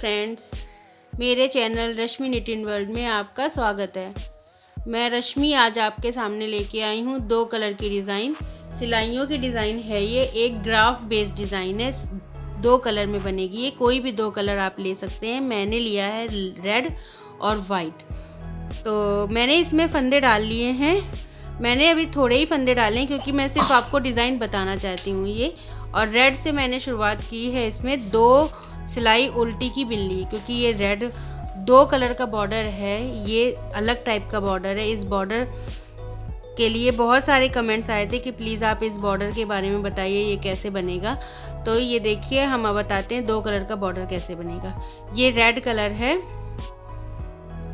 Friends, मेरे channel रश्मि knitting world में आपका स्वागत है। मैं रश्मि आज आपके सामने लेके आई हूँ 2 कलर की डिज़ाइन। सिलाइयों की डिज़ाइन है ये, एक ग्राफ बेस्ड डिज़ाइन है, 2 कलर में बनेगी ये। कोई भी 2 कलर आप ले सकते हैं। मैंने लिया है रेड और वाइट। तो मैंने इसमें फंदे डाल लिए हैं। मैंने अभी थोड़े ही फंदे डाले हैं क्योंकि मैं सिर्फ आपको डिज़ाइन बताना चाहती हूँ ये। और रेड से मैंने शुरुआत की है। इसमें 2 सिलाई उल्टी की बिन ली क्योंकि ये रेड 2 कलर का बॉर्डर है, ये अलग टाइप का बॉर्डर है। इस बॉर्डर के लिए बहुत सारे कमेंट्स आए थे कि प्लीज़ आप इस बॉर्डर के बारे में बताइए, ये कैसे बनेगा। तो ये देखिए, हम अब बताते हैं 2 कलर का बॉर्डर कैसे बनेगा। ये रेड कलर है।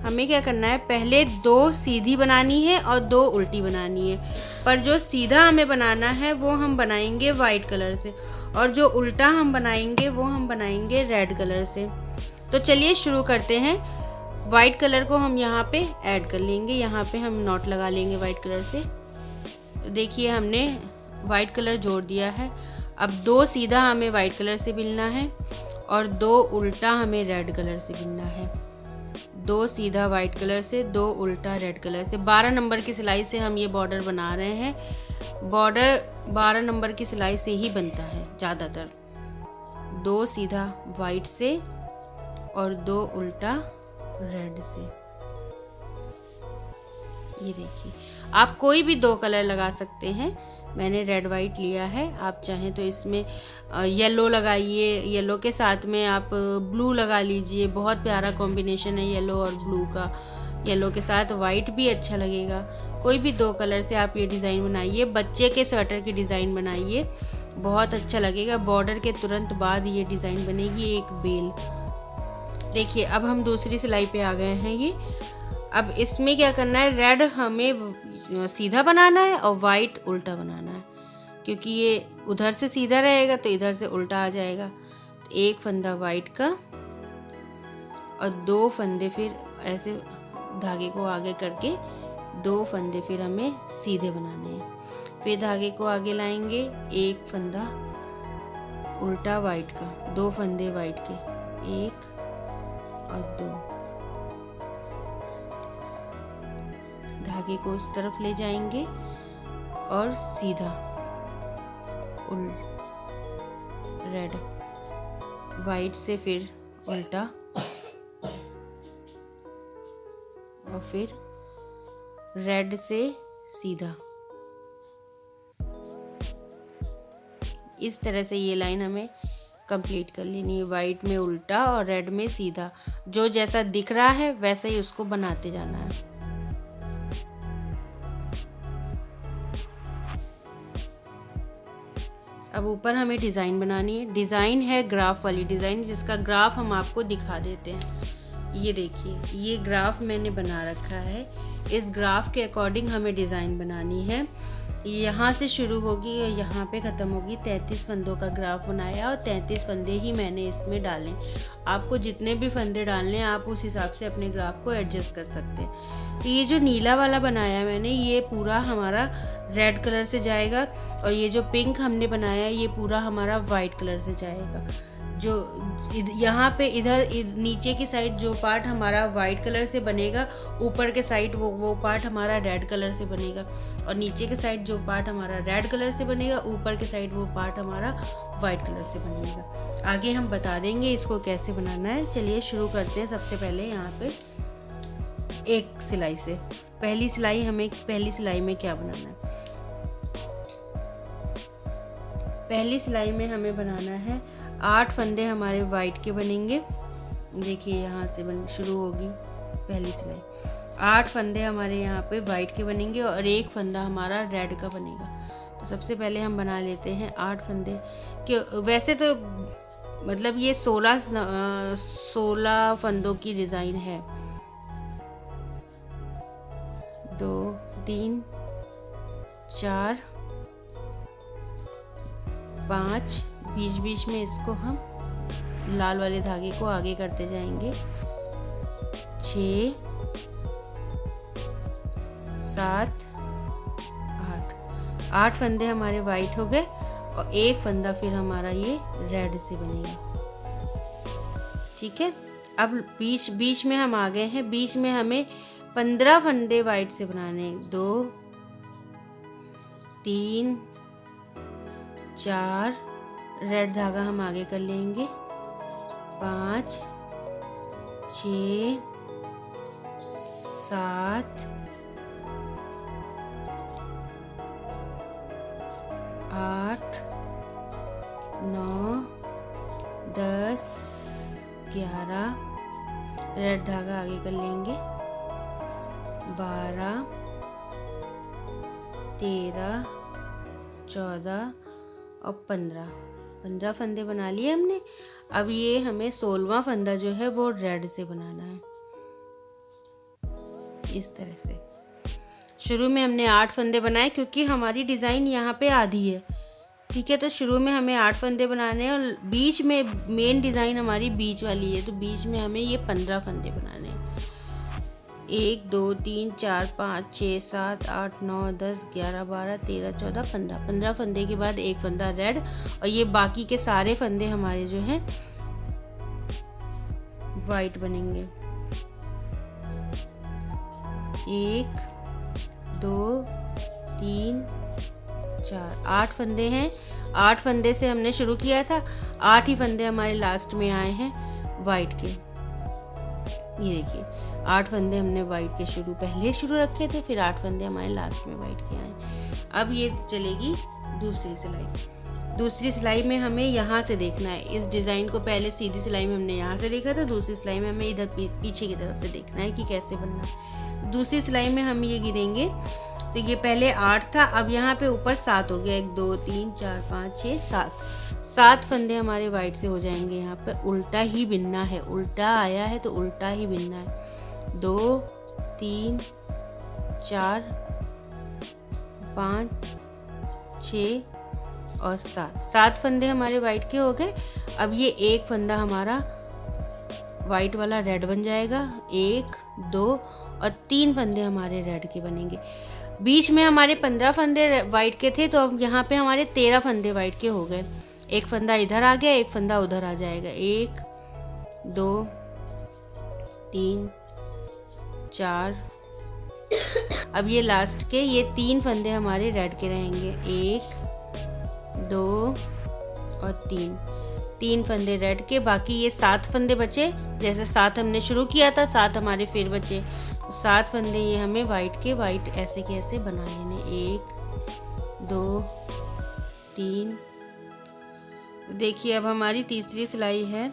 हमें क्या करना है, पहले 2 सीधी बनानी है और 2 उल्टी बनानी है। पर जो सीधा हमें बनाना है वो हम बनाएंगे वाइट कलर से, और जो उल्टा हम बनाएंगे वो हम बनाएंगे रेड कलर से। तो चलिए शुरू करते हैं। वाइट कलर को हम यहाँ पे ऐड कर लेंगे, यहाँ पे हम नॉट लगा लेंगे वाइट कलर से। तो देखिए, हमने वाइट कलर जोड़ दिया है। अब 2 सीधा हमें वाइट कलर से बिनना है और 2 उल्टा हमें रेड कलर से बिनना है। 2 सीधा वाइट कलर से, 2 उल्टा रेड कलर से। 12 नंबर की सिलाई से हम ये बॉर्डर बना रहे हैं। बॉर्डर 12 नंबर की सिलाई से ही बनता है ज़्यादातर। 2 सीधा वाइट से और 2 उल्टा रेड से। ये देखिए, आप कोई भी 2 कलर लगा सकते हैं। मैंने रेड वाइट लिया है। आप चाहें तो इसमें येलो लगाइए, येलो के साथ में आप ब्लू लगा लीजिए। बहुत प्यारा कॉम्बिनेशन है येलो और ब्लू का। येलो के साथ वाइट भी अच्छा लगेगा। कोई भी 2 कलर से आप ये डिज़ाइन बनाइए। बच्चे के स्वेटर की डिज़ाइन बनाइए, बहुत अच्छा लगेगा। बॉर्डर के तुरंत बाद ये डिज़ाइन बनेगी, एक बेल। देखिए, अब हम दूसरी सिलाई पे आ गए हैं। ये अब इसमें क्या करना है, रेड हमें सीधा बनाना है और वाइट उल्टा बनाना है, क्योंकि ये उधर से सीधा रहेगा तो इधर से उल्टा आ जाएगा। तो 1 फंदा वाइट का और 2 फंदे फिर ऐसे धागे को आगे करके 2 फंदे फिर हमें सीधे बनाने हैं। फिर धागे को आगे लाएंगे, 1 फंदा उल्टा वाइट का, 2 फंदे वाइट के, 1 और 2। धागे को उस तरफ ले जाएंगे और सीधा रेड वाइट से फिर उल्टा और फिर रेड से सीधा। इस तरह से ये लाइन हमें कंप्लीट कर लेनी है। वाइट में उल्टा और रेड में सीधा। जो जैसा दिख रहा है वैसा ही उसको बनाते जाना है। अब ऊपर हमें डिज़ाइन बनानी है। डिज़ाइन है ग्राफ वाली डिज़ाइन, जिसका ग्राफ हम आपको दिखा देते हैं। ये देखिए, ये ग्राफ मैंने बना रखा है। इस ग्राफ के अकॉर्डिंग हमें डिज़ाइन बनानी है। यहाँ से शुरू होगी और यहाँ पे ख़त्म होगी। 33 फंदों का ग्राफ बनाया और 33 फंदे ही मैंने इसमें डाले। आपको जितने भी फंदे डालने हैं आप उस हिसाब से अपने ग्राफ को एडजस्ट कर सकते हैं। तो ये जो नीला वाला बनाया मैंने, ये पूरा हमारा रेड कलर से जाएगा, और ये जो पिंक हमने बनाया ये पूरा हमारा वाइट कलर से जाएगा। जो यहाँ पे इधर नीचे की साइड जो पार्ट हमारा वाइट कलर से बनेगा, ऊपर के साइड वो पार्ट हमारा रेड कलर से बनेगा, और नीचे के साइड जो पार्ट हमारा रेड कलर से बनेगा, ऊपर के साइड वो पार्ट हमारा वाइट कलर से बनेगा। आगे हम बता देंगे इसको कैसे बनाना है। चलिए शुरू करते हैं। सबसे पहले यहाँ पे एक सिलाई से, पहली सिलाई में क्या बनाना है। पहली सिलाई में हमें बनाना है 8 फंदे हमारे वाइट के बनेंगे। देखिए, यहाँ से शुरू होगी पहली सिलाई। 8 फंदे हमारे यहाँ पे वाइट के बनेंगे और 1 फंदा हमारा रेड का बनेगा। तो सबसे पहले हम बना लेते हैं 8 फंदे के। वैसे तो मतलब ये 16 फंदों की डिज़ाइन है। 2 3 4 5, बीच में इसको हम लाल वाले धागे को आगे करते जाएंगे। 6 7 8 फंदे हमारे वाइट हो गए और 1 फंदा फिर हमारा ये रेड से बनेगा। ठीक है। अब बीच बीच में हम आ गए हैं, बीच में हमें 15 फंदे वाइट से बनाने हैं। 2 3 4 रेड धागा हम आगे कर लेंगे, 5 6 7 8 9 10 11 रेड धागा आगे कर लेंगे, 12 13 14 और 15 फंदे बना लिए हमने। अब ये हमें 16वां फंदा जो है वो रेड से बनाना है, इस तरह से। शुरू में हमने 8 फंदे बनाए क्योंकि हमारी डिज़ाइन यहाँ पे आधी है, ठीक है। तो शुरू में हमें 8 फंदे बनाने हैं और बीच में मेन डिज़ाइन हमारी बीच वाली है, तो बीच में हमें ये 15 फंदे बनाने हैं। 1 2 3 4 5 6 7 8 9 10 11 12 13 14 15 फंदे के बाद एक फंदा रेड, और ये बाकी के सारे फंदे हमारे जो हैं वाइट बनेंगे। 1 2 3 4 8 फंदे हैं। 8 फंदे से हमने शुरू किया था, 8 ही फंदे हमारे लास्ट में आए हैं वाइट के। ये देखिए 8 फंदे हमने वाइट के पहले शुरू रखे थे, फिर 8 फंदे हमारे लास्ट में वाइट के आए। अब ये चलेगी दूसरी सिलाई। दूसरी सिलाई में हमें यहाँ से देखना है, इस डिज़ाइन को पहले सीधी सिलाई में हमने यहाँ से देखा था, दूसरी सिलाई में हमें इधर पीछे की तरफ से देखना है कि कैसे बनना है। दूसरी सिलाई में हम ये गिनेंगे, तो ये पहले 8 था, अब यहाँ पे ऊपर 7 हो गया। 1 2 3 4 5 6 7 फंदे हमारे वाइट से हो जाएंगे। यहाँ पे उल्टा ही बिनना है, उल्टा आया है तो उल्टा ही बिनना है। 2 3 4 5 6 और 7 फंदे हमारे वाइट के हो गए। अब ये एक फंदा हमारा वाइट वाला रेड बन जाएगा। 1 2 और 3 फंदे हमारे रेड के बनेंगे। बीच में हमारे 15 फंदे वाइट के थे, तो अब यहाँ पे हमारे 13 फंदे वाइट के हो गए। एक फंदा इधर आ गया, एक फंदा उधर आ जाएगा। 1 2 3 4 अब ये लास्ट के ये 3 फंदे हमारे रेड के रहेंगे। 1 2 और 3 फंदे रेड के। बाकी ये 7 फंदे बचे, जैसे 7 हमने शुरू किया था, 7 हमारे फिर बचे। 7 फंदे ये हमें वाइट के वाइट ऐसे के ऐसे बना लेने। 1 2 3। देखिए अब हमारी तीसरी सिलाई है।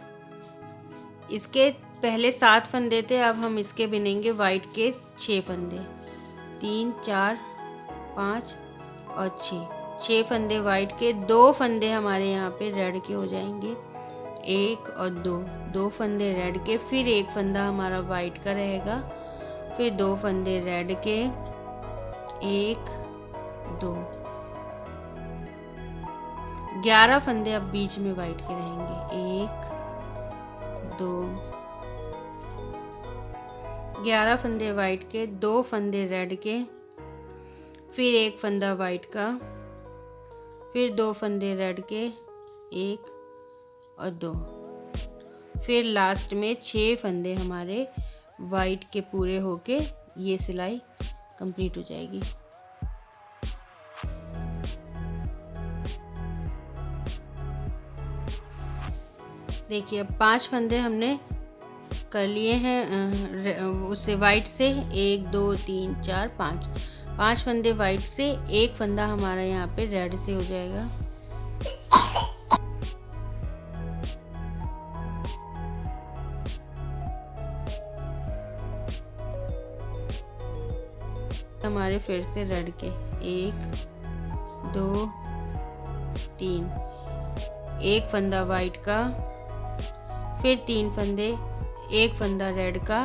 इसके पहले 7 फंदे थे, अब हम इसके बिनेंगे वाइट के 6 फंदे। 3 4 5 और 6 फंदे वाइट के। 2 फंदे हमारे यहाँ पे रेड के हो जाएंगे। 1 और 2 फंदे रेड के, फिर एक फंदा हमारा वाइट का रहेगा, फिर 2 फंदे रेड के। 1 2 11 फंदे अब बीच में वाइट के रहेंगे। 1 2 11 फंदे वाइट के, 2 फंदे रेड के, फिर एक फंदा वाइट का, फिर 2 फंदे रेड के, 1 और 2, फिर लास्ट में 6 फंदे हमारे वाइट के पूरे होके ये सिलाई कंप्लीट हो जाएगी। देखिए अब 5 फंदे हमने कर लिए हैं उससे वाइट से। 1 2 3 4 5 फंदे वाइट से, एक फंदा हमारा यहाँ पे रेड से हो जाएगा। हमारे फिर से रेड के 1 2 3, एक फंदा वाइट का, फिर 3 फंदे, एक फंदा रेड का,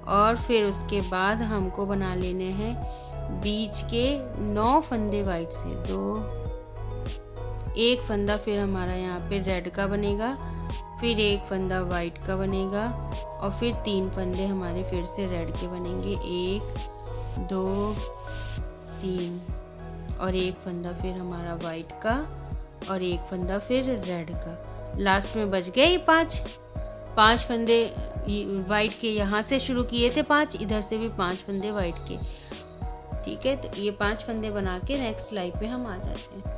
और फिर उसके बाद हमको बना लेने हैं बीच के 9 फंदे वाइट से। 2 एक फंदा फिर हमारा यहाँ पे रेड का बनेगा, फिर एक फंदा वाइट का बनेगा, और फिर 3 फंदे हमारे फिर से रेड के बनेंगे। 1 2 3 और एक फंदा फिर हमारा वाइट का, और एक फंदा फिर रेड का। लास्ट में बच गए 5। 5 फंदे वाइट के यहाँ से शुरू किए थे, 5 इधर से भी 5 फंदे वाइट के। ठीक है, तो ये 5 फंदे बना के नेक्स्ट सिलाई पे हम आ जाते हैं।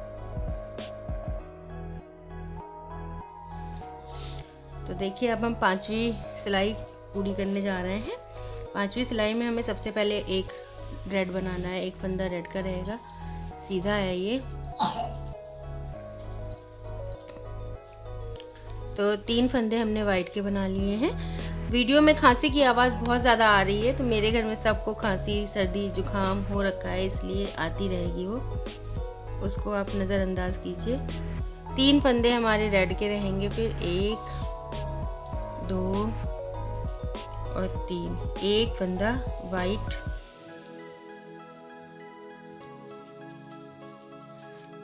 तो देखिए अब हम 5वीं सिलाई पूरी करने जा रहे हैं। 5वीं सिलाई में हमें सबसे पहले एक रेड बनाना है, एक फंदा रेड का रहेगा, सीधा है ये। तो 3 फंदे हमने वाइट के बना लिए हैं। वीडियो में खांसी की आवाज़ बहुत ज़्यादा आ रही है, तो मेरे घर में सबको खांसी सर्दी जुकाम हो रखा है, इसलिए आती रहेगी वो, उसको आप नज़रअंदाज कीजिए। 3 फंदे हमारे रेड के रहेंगे, फिर 1 2 और 3, एक फंदा वाइट,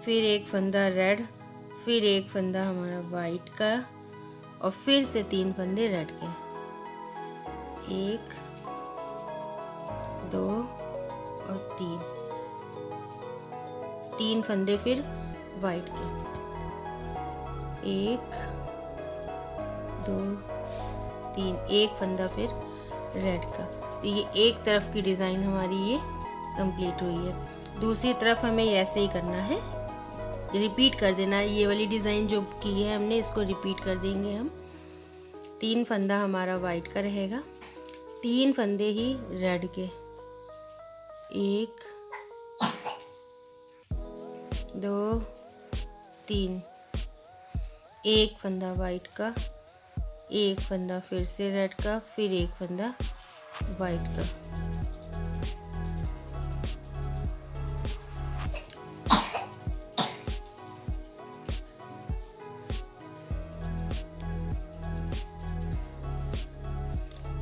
फिर एक फंदा रेड, फिर एक फंदा हमारा वाइट का, और फिर से 3 फंदे रेड के, 1 2 और 3 फंदे फिर वाइट के, 1 2 3, एक फंदा फिर रेड का। तो ये एक तरफ की डिज़ाइन हमारी ये कंप्लीट हुई है। दूसरी तरफ हमें ऐसे ही करना है, रिपीट कर देना है। ये वाली डिज़ाइन जो की है हमने, इसको रिपीट कर देंगे हम। 3 फंदा हमारा वाइट का रहेगा, 3 फंदे ही रेड के, 1 2 3, एक फंदा वाइट का, एक फंदा फिर से रेड का, फिर एक फंदा वाइट का।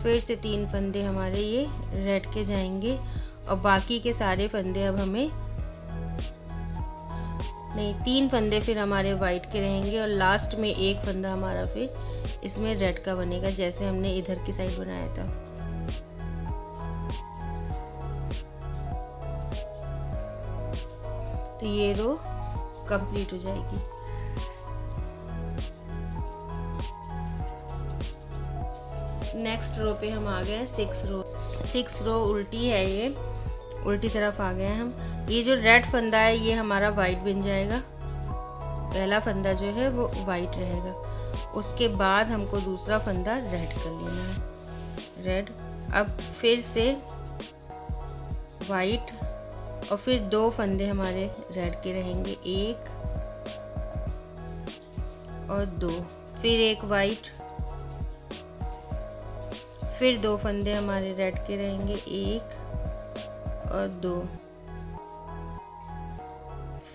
फिर से 3 फंदे हमारे ये रेड के जाएंगे, और बाकी के सारे फंदे अब हमें नहीं, 3 फंदे फिर हमारे वाइट के रहेंगे, और लास्ट में एक फंदा हमारा फिर इसमें रेड का बनेगा, जैसे हमने इधर की साइड बनाया था। तो ये रो कंप्लीट हो जाएगी। नेक्स्ट रो पे हम आ गए हैं 6 रो उल्टी है, ये उल्टी तरफ आ गए हैं हम। ये जो रेड फंदा है ये हमारा वाइट बन जाएगा, पहला फंदा जो है वो वाइट रहेगा। उसके बाद हमको दूसरा फंदा रेड कर लेना है, रेड। अब फिर से वाइट, और फिर 2 फंदे हमारे रेड के रहेंगे, 1 और 2, फिर एक वाइट, फिर 2 फंदे हमारे रेड के रहेंगे, 1 और 2,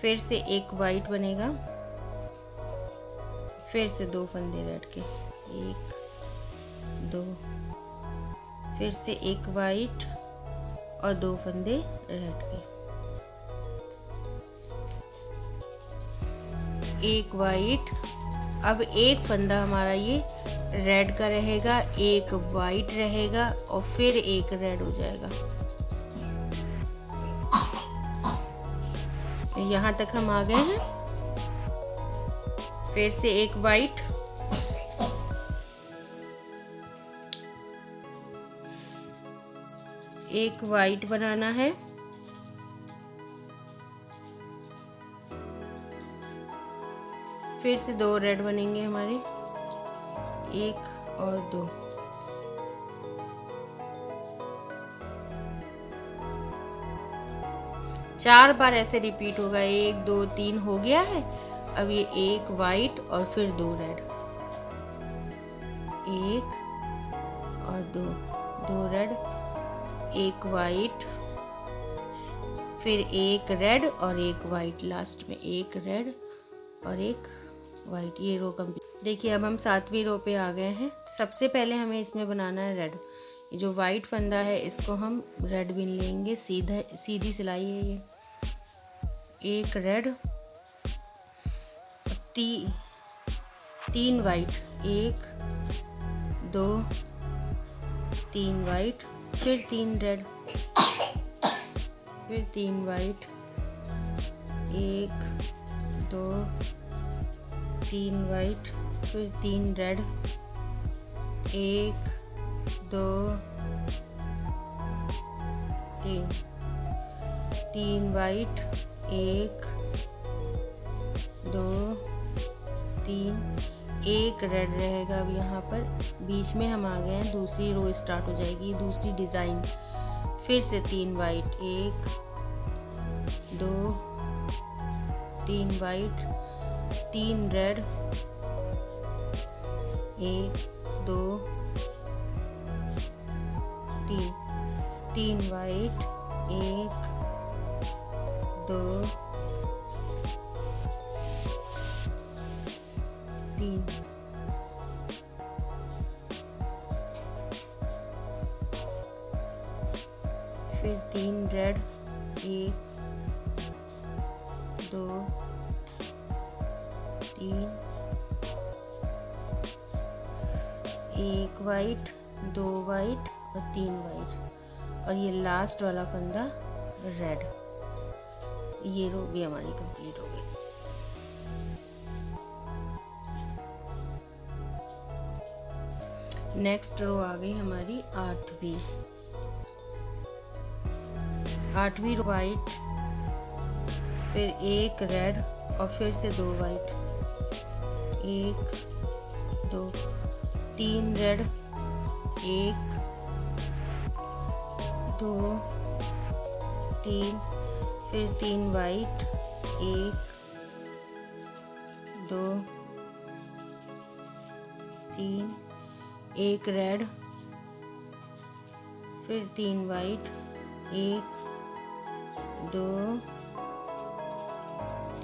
फिर से एक वाइट बनेगा, फिर से 2 फंदे रेड के, 1 2, फिर से एक वाइट और 2 फंदे रेड के, एक वाइट। अब एक फंदा हमारा ये रेड का रहेगा, एक वाइट रहेगा, और फिर एक रेड हो जाएगा। यहाँ तक हम आ गए हैं। फिर से एक वाइट, एक वाइट बनाना है, फिर से 2 रेड बनेंगे हमारे, 1 और 2, चार बार ऐसे रिपीट होगा। 1 2 3 हो गया है। अब ये एक वाइट और फिर 2 रेड, 1 और 2 रेड, एक वाइट, फिर एक रेड और एक वाइट, लास्ट में एक रेड और एक वाइट। ये रो कंप्लीट। देखिए अब हम 7वीं रो पे आ गए हैं। सबसे पहले हमें इसमें बनाना है रेड। ये जो वाइट फंदा है इसको हम रेड बिन लेंगे। सीधी सिलाई है ये। एक रेड, 3 वाइट, 1 2 3 वाइट, फिर 3 रेड, फिर 3 वाइट, 1 2 3 वाइट, फिर 3 रेड, एक, दो, तीन, तीन वाइट, एक, दो, तीन, एक रेड रहेगा। अब यहाँ पर बीच में हम आ गए हैं, दूसरी रो स्टार्ट हो जाएगी, दूसरी डिज़ाइन। फिर से तीन वाइट, एक, दो, तीन वाइट, तीन रेड, एक, दो, तीन, तीन वाइट, एक, दो, तीन, फिर तीन रेड, एक, दो, तीन, एक वाइट, दो वाइट और तीन वाइट, और ये लास्ट वाला फंदा रेड। ये रो भी हमारी कंप्लीट हो गई। नेक्स्ट रो आ गई हमारी आठवीं रो वाइट, फिर एक रेड और फिर से दो वाइट, एक, दो, तीन रेड, एक, दो, तीन, फिर तीन वाइट, एक, दो, तीन, एक रेड, फिर तीन वाइट, एक, दो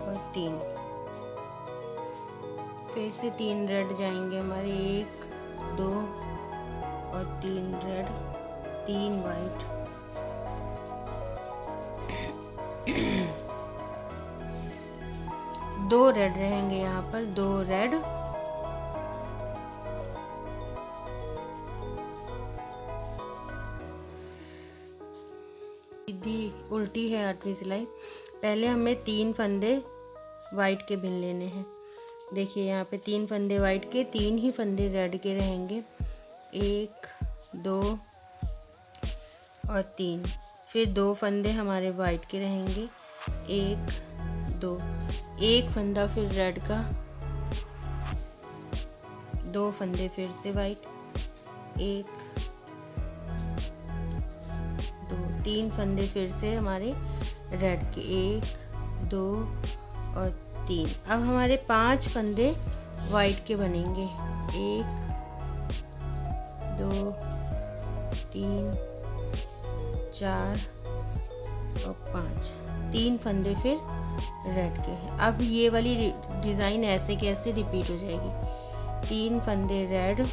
और तीन, फिर से तीन रेड जाएंगे हमारे, एक, दो और तीन रेड, तीन वाइट, दो रेड रहेंगे यहाँ पर, दो रेड, सीधी उल्टी है आठवीं सिलाई। पहले हमें तीन फंदे वाइट के बिन लेने हैं। देखिए यहाँ पे तीन फंदे वाइट के, तीन ही फंदे रेड के रहेंगे, एक, दो और तीन, फिर दो फंदे हमारे वाइट के रहेंगे, एक, दो, एक फंदा फिर रेड का, दो फंदे फिर से वाइट, एक, दो, तीन फंदे फिर से हमारे रेड के, एक, दो और तीन। अब हमारे 5 फंदे वाइट के बनेंगे, एक, दो, तीन, चार और 5, 3 फंदे फिर रेड के हैं। अब ये वाली डिज़ाइन ऐसे कैसे रिपीट हो जाएगी, 3 फंदे रेड,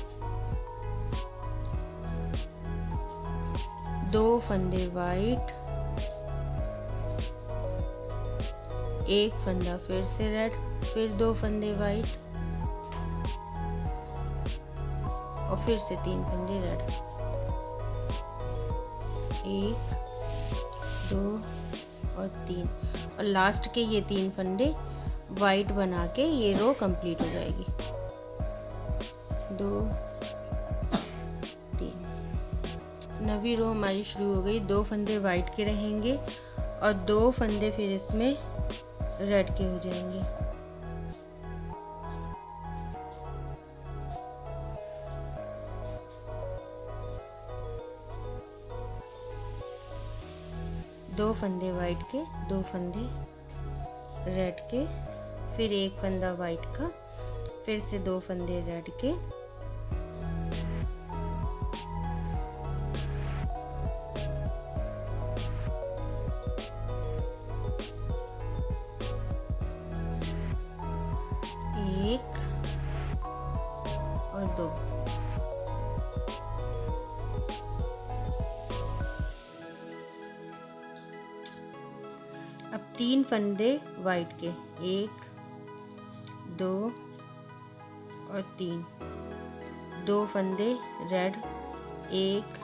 2 फंदे वाइट, एक फंदा फिर से रेड, फिर 2 फंदे वाइट और फिर से 3 फंदे रेड, 1, 2 और 3, और लास्ट के ये 3 फंदे वाइट बना के ये रो कंप्लीट हो जाएगी। 2, 3, नवी रो हमारी शुरू हो गई। 2 फंदे वाइट के रहेंगे और 2 फंदे फिर इसमें रेड के हो जाएंगे। दो फंदे वाइट के, 2 फंदे रेड के, फिर एक फंदा वाइट का, फिर से 2 फंदे रेड के, एक और 2, अब 3 फंदे वाइट के, 1, 2 और 3, 2 फंदे रेड, 1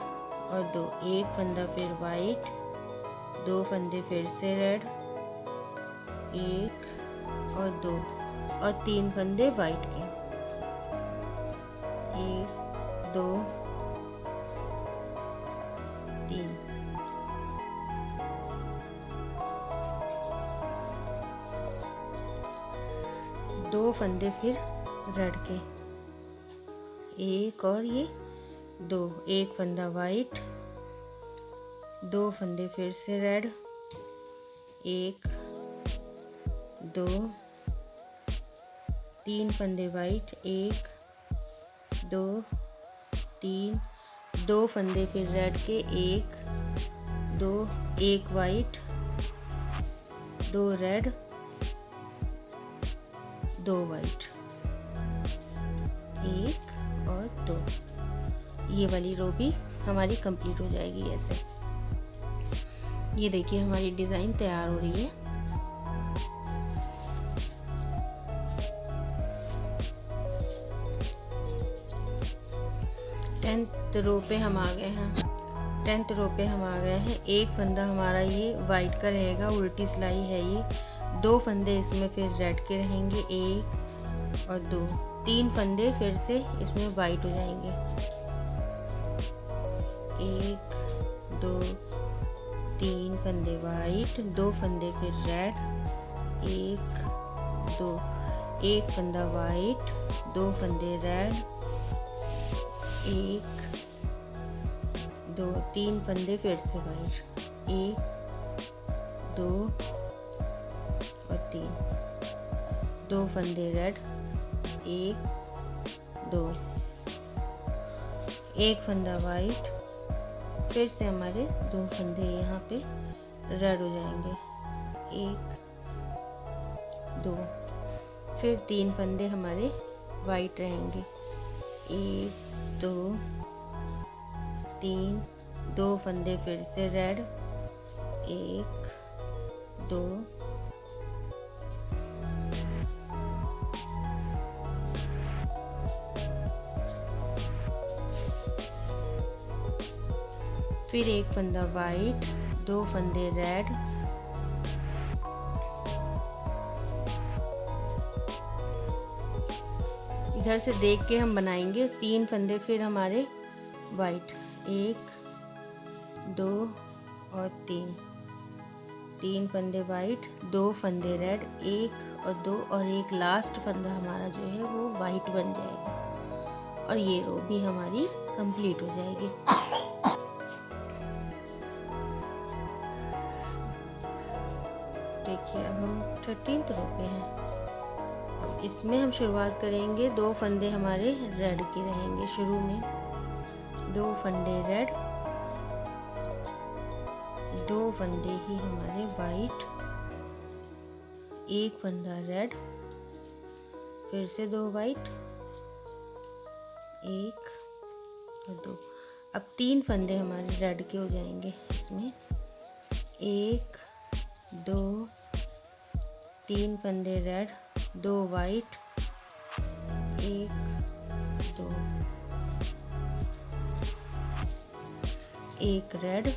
और 2, एक फंदा फिर वाइट, 2 फंदे फिर से रेड, 1 और 2 और 3 फंदे वाइट के, 1, 2 3। दो फंदे फिर रेड के, एक और ये दो, एक फंदा वाइट, दो फंदे फिर से रेड, एक दो, तीन फंदे वाइट, एक दो तीन, दो फंदे फिर रेड के, एक दो, एक वाइट, दो रेड, दो वाइट, एक और दो। ये वाली रो भी हमारी कंप्लीट हो जाएगी ऐसे। ये देखिए हमारी डिज़ाइन तैयार हो रही है। टेंथ रो पे हम आ गए हैं। एक फंदा हमारा ये वाइट का रहेगा, उल्टी सिलाई है ये। दो फंदे इसमें फिर रेड के रहेंगे, एक और दो, तीन फंदे फिर से इसमें वाइट हो जाएंगे, एक दो तीन फंदे वाइट, दो फंदे फिर रेड, एक दो, एक फंदा वाइट, दो फंदे रेड, एक दो, तीन फंदे फिर से वाइट, एक दो और तीन, दो फंदे रेड, एक दो, एक फंदा वाइट, फिर से हमारे दो फंदे यहाँ पे रेड हो जाएंगे, एक दो, फिर तीन फंदे हमारे वाइट रहेंगे, एक दो तीन, दो फंदे फिर से रेड, एक दो, फिर एक फंदा वाइट, दो फंदे रेड, इधर से देख के हम बनाएंगे। तीन फंदे फिर हमारे वाइट, एक दो और तीन, तीन फंदे वाइट, दो फंदे रेड, एक और दो, और एक लास्ट फंदा हमारा जो है वो वाइट बन जाएगा, और ये रो भी हमारी कंप्लीट हो जाएगी। देखिए अब हम 13th रो पे हैं। इसमें हम शुरुआत करेंगे, दो फंदे हमारे रेड के रहेंगे शुरू में, दो फंदे रेड, दो फंदे ही हमारे वाइट, एक फंदा रेड, फिर से दो वाइट, एक और दो। अब तीन फंदे हमारे रेड के हो जाएंगे इसमें, एक दो, तीन फंदे रेड, दो वाइट, एक दो, एक रेड,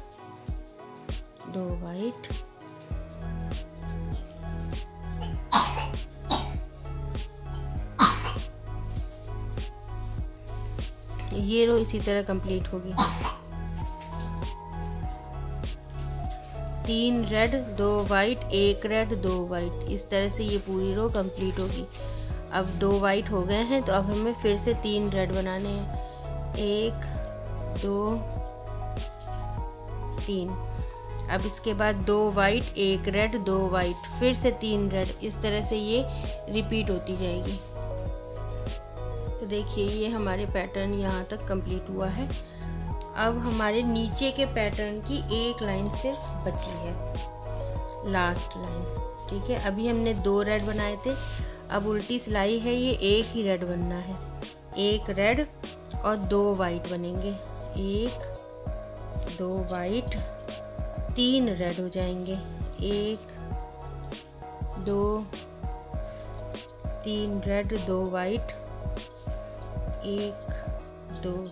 दो वाइट, ये रो इसी तरह कंप्लीट होगी। तीन रेड, दो वाइट, एक रेड, दो वाइट, इस तरह से ये पूरी रो कंप्लीट होगी। अब दो वाइट हो गए हैं तो अब हमें फिर से तीन रेड बनाने हैं, एक दो तीन। अब इसके बाद दो वाइट, एक रेड, दो वाइट, फिर से तीन रेड, इस तरह से ये रिपीट होती जाएगी। तो देखिए ये हमारे पैटर्न यहाँ तक कंप्लीट हुआ है। अब हमारे नीचे के पैटर्न की एक लाइन सिर्फ बची है, लास्ट लाइन, ठीक है। अभी हमने दो रेड बनाए थे, अब उल्टी सिलाई है, ये एक ही रेड बनना है, एक रेड और दो वाइट बनेंगे, एक दो वाइट, तीन रेड हो जाएंगे, एक दो तीन रेड, दो वाइट, एक दो,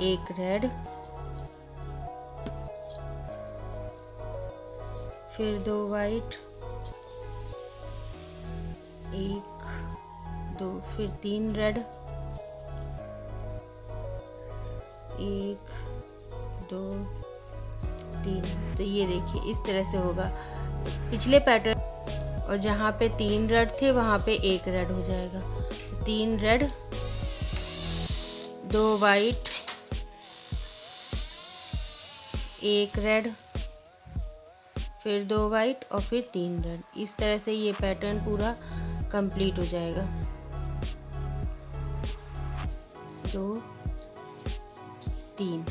एक रेड, फिर दो वाइट, एक दो, फिर तीन रेड, 1 2 3। तो ये देखिए इस तरह से होगा पिछले पैटर्न, और जहाँ पे 3 रेड थे वहाँ पे 1 रेड हो जाएगा। 3 रेड, 2 वाइट, 1 रेड, फिर 2 वाइट और फिर 3 रेड। इस तरह से ये पैटर्न पूरा कंप्लीट हो जाएगा। 2 3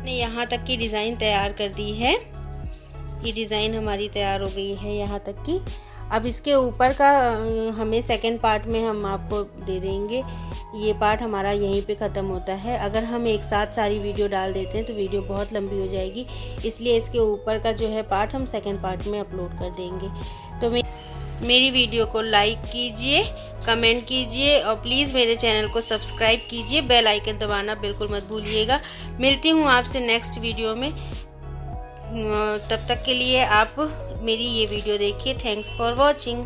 ने यहाँ तक की डिज़ाइन तैयार कर दी है। ये डिज़ाइन हमारी तैयार हो गई है यहाँ तक की। अब इसके ऊपर का हमें सेकंड पार्ट में हम आपको दे देंगे। ये पार्ट हमारा यहीं पे ख़त्म होता है। अगर हम एक साथ सारी वीडियो डाल देते हैं तो वीडियो बहुत लंबी हो जाएगी, इसलिए इसके ऊपर का जो है पार्ट हम सेकंड पार्ट में अपलोड कर देंगे। तो मेरी वीडियो को लाइक कीजिए, कमेंट कीजिए और प्लीज़ मेरे चैनल को सब्सक्राइब कीजिए। बेल आइकन दबाना बिल्कुल मत भूलिएगा। मिलती हूँ आपसे नेक्स्ट वीडियो में। तब तक के लिए आप मेरी ये वीडियो देखिए। Thanks for watching.